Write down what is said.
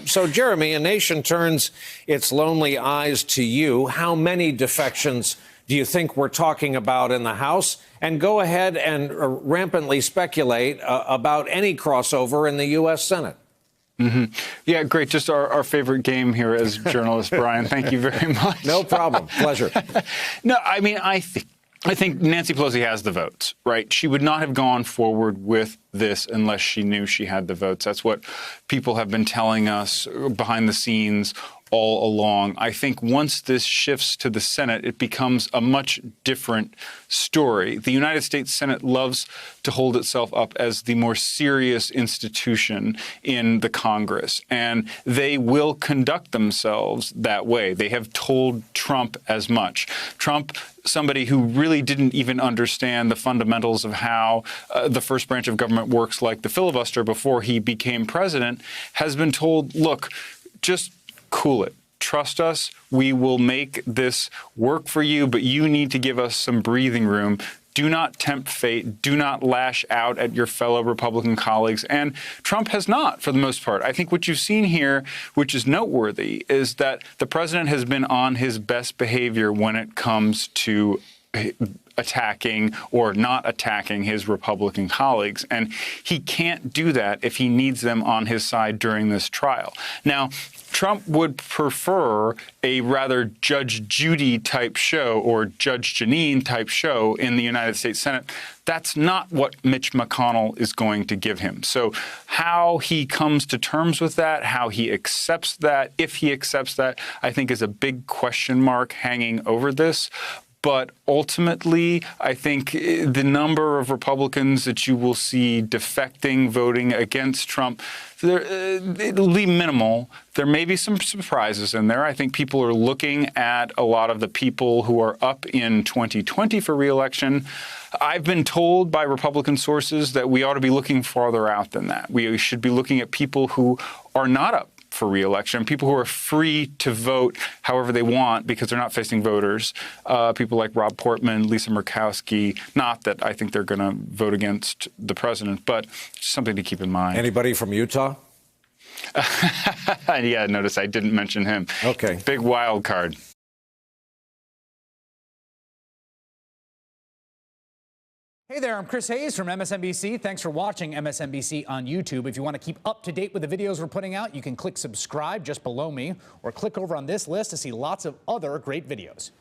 So, Jeremy, a nation turns its lonely eyes to you. How many defections do you think we're talking about in the House? And go ahead and rampantly speculate about any crossover in the U.S. Senate. Yeah, great. Just our favorite game here as journalists, Brian. Thank you very much. No problem. Pleasure. No, I mean, I think Nancy Pelosi has the votes, right? She would not have gone forward with this unless she knew she had the votes. That's what people have been telling us behind the scenes all along. I think once this shifts to the Senate, it becomes a much different story. The United States Senate loves to hold itself up as the more serious institution in the Congress, and they will conduct themselves that way. They have told Trump as much. Trump, somebody who really didn't even understand the fundamentals of how the first branch of government works, like the filibuster, before he became president, has been told, look, just cool it. Trust us. We will make this work for you, but you need to give us some breathing room. Do not tempt fate. Do not lash out at your fellow Republican colleagues. And Trump has not, for the most part. I think what you've seen here, which is noteworthy, is that the president has been on his best behavior when it comes to attacking or not attacking his Republican colleagues. And he can't do that if he needs them on his side during this trial. Now, Trump would prefer a rather Judge Judy type show or Judge Jeanine type show in the United States Senate. That's not what Mitch McConnell is going to give him. So how he comes to terms with that, how he accepts that, if he accepts that, I think is a big question mark hanging over this. But ultimately, I think the number of Republicans that you will see defecting, voting against Trump, it'll be minimal. There may be some surprises in there. I think people are looking at a lot of the people who are up in 2020 for re-election. I've been told by Republican sources that we ought to be looking farther out than that. We should be looking at people who are not up for re-election, people who are free to vote however they want because they're not facing voters, people like Rob Portman, Lisa Murkowski. Not that I think they're going to vote against the president, but something to keep in mind. Anybody from Utah? Yeah, notice I didn't mention him. Okay. Big wild card. Hey there, I'm Chris Hayes from MSNBC. Thanks for watching MSNBC on YouTube. If you want to keep up to date with the videos we're putting out, you can click subscribe just below me or click over on this list to see lots of other great videos.